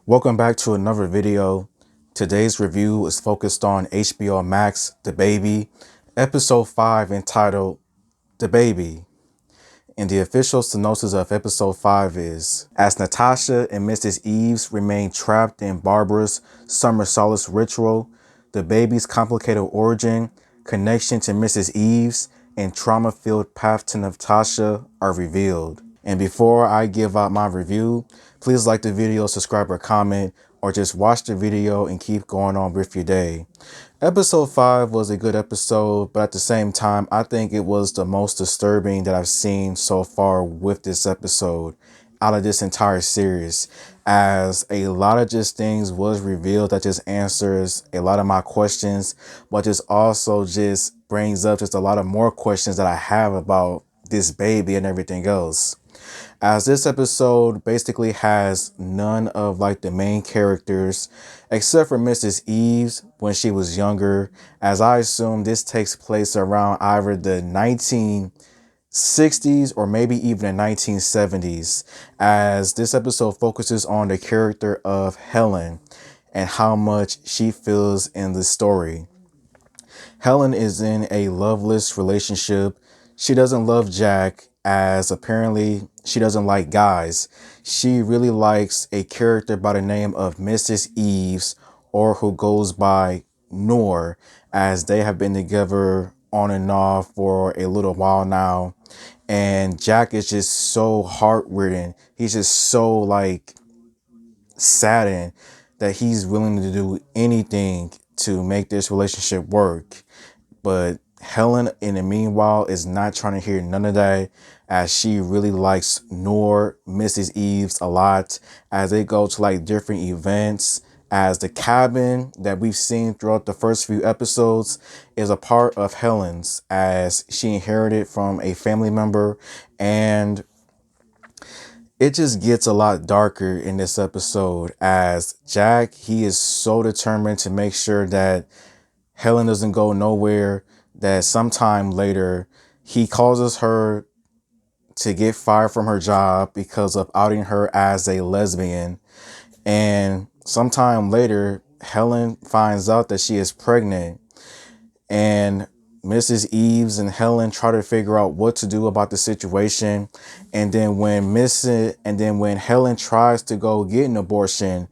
Welcome back to another video. Today's review is focused on HBO Max, DaBaby, episode 5 entitled DaBaby. And the official synopsis of episode 5 is, as Natasha and Mrs. Eves remain trapped in Barbara's summer solace ritual, DaBaby's complicated origin, connection to Mrs. Eves, and trauma-filled path to Natasha are revealed. And before I give out my review, please like the video, subscribe or comment, or just watch the video and keep going on with your day. Episode 5 was a good episode, but at the same time, I think it was the most disturbing that I've seen so far with this episode out of this entire series, as a lot of just things was revealed that just answers a lot of my questions, but just also just brings up just a lot of more questions that I have about this baby and everything else. As this episode basically has none of like the main characters except for Mrs. Eves when she was younger, as I assume this takes place around either the 1960s or maybe even the 1970s, as this episode focuses on the character of Helen and how much she feels in the story. Helen is in a loveless relationship. She doesn't love Jack, as apparently she doesn't like guys. She really likes a character by the name of Mrs. Eves, or who goes by Noor, as they have been together on and off for a little while now. And Jack is just so heart-ridden. He's just so like saddened that he's willing to do anything to make this relationship work. But Helen, in the meanwhile, is not trying to hear none of that, as she really likes Noor, Mrs. Eves, a lot, as they go to like different events, as the cabin that we've seen throughout the first few episodes is a part of Helen's, as she inherited from a family member. And it just gets a lot darker in this episode, as Jack, he is so determined to make sure that Helen doesn't go nowhere, that sometime later he causes her to get fired from her job because of outing her as a lesbian. And sometime later, Helen finds out that she is pregnant, and Mrs. Eves and Helen try to figure out what to do about the situation. And then when Helen tries to go get an abortion,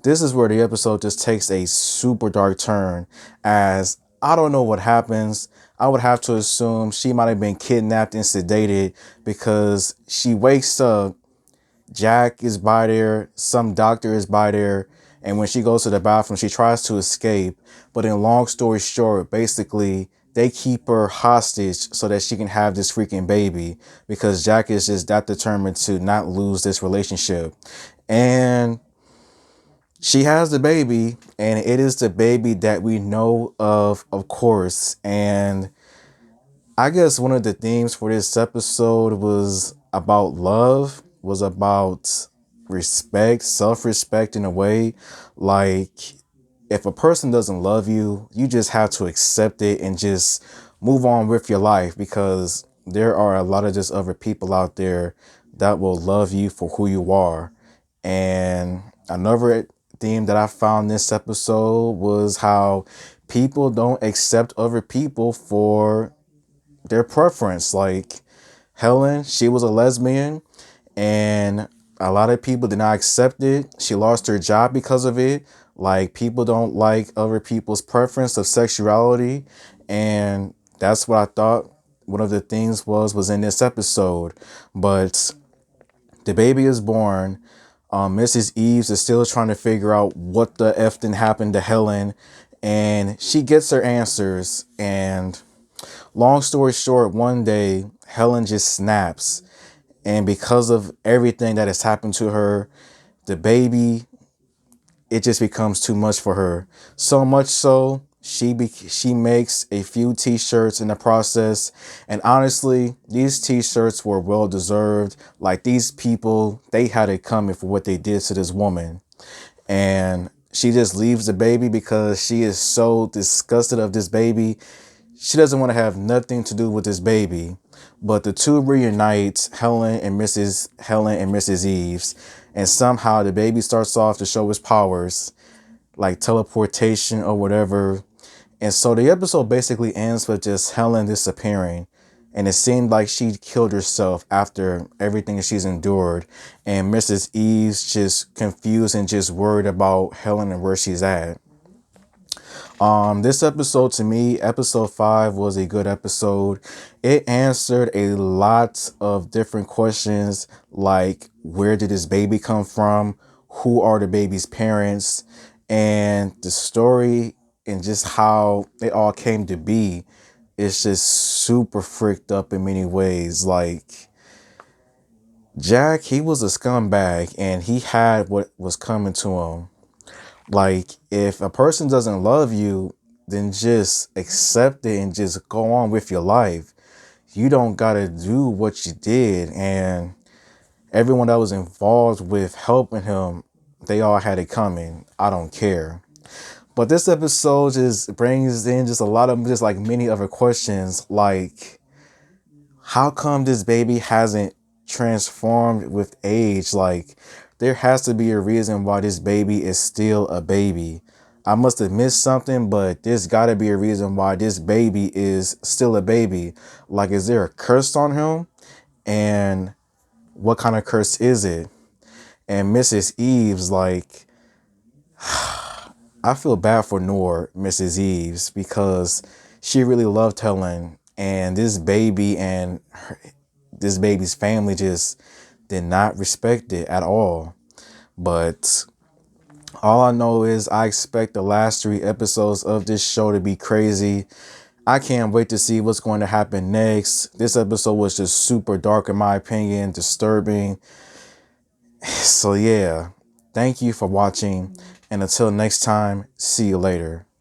this is where the episode just takes a super dark turn, as I don't know what happens. I would have to assume she might have been kidnapped and sedated, because she wakes up, Jack is by there, some doctor is by there, and when she goes to the bathroom, she tries to escape. But in long story short, basically, they keep her hostage so that she can have this freaking baby, because Jack is just that determined to not lose this relationship. And she has the baby, and it is the baby that we know of course. And I guess one of the themes for this episode was about love, was about respect, self-respect in a way. Like, if a person doesn't love you, you just have to accept it and just move on with your life, because there are a lot of just other people out there that will love you for who you are. And another theme that I found this episode was how people don't accept other people for their preference. Like Helen, she was a lesbian, and a lot of people did not accept it. She lost her job because of it. Like, people don't like other people's preference of sexuality. And that's what I thought one of the things was in this episode. But the baby is born. Mrs. Eves is still trying to figure out what the F then happened to Helen. And she gets her answers. And long story short, one day Helen just snaps. And because of everything that has happened to her, the baby, it just becomes too much for her. So much so, she makes a few t-shirts in the process. And honestly, these t-shirts were well deserved. Like, these people, they had it coming for what they did to this woman. And she just leaves the baby because she is so disgusted of this baby. She doesn't want to have nothing to do with this baby. But the two reunite, Helen and Mrs. Eves. and somehow the baby starts off to show his powers, like teleportation or whatever. And so the episode basically ends with just Helen disappearing. And it seemed like she killed herself after everything that she's endured. And Mrs. Eve's just confused and just worried about Helen and where she's at. This episode, to me, episode 5 was a good episode. It answered a lot of different questions, like where did this baby come from? Who are the baby's parents? And the story and just how it all came to be is just super freaked up in many ways. Like, Jack, he was a scumbag and he had what was coming to him. Like, if a person doesn't love you, then just accept it and just go on with your life. You don't gotta do what you did. And everyone that was involved with helping him, they all had it coming. I don't care. But this episode just brings in just a lot of just like many other questions, like how come this baby hasn't transformed with age? Like, there has to be a reason why this baby is still a baby. I must have missed something, but there's got to be a reason why this baby is still a baby. Like, is there a curse on him? And what kind of curse is it? And Mrs. Eves, like, I feel bad for Mrs. Eves, because she really loved Helen, and this baby's family just did not respect it at all. But all I know is I expect the last 3 episodes of this show to be crazy. I can't wait to see what's going to happen next. This episode was just super dark in my opinion, disturbing. So yeah, thank you for watching, and until next time, see you later.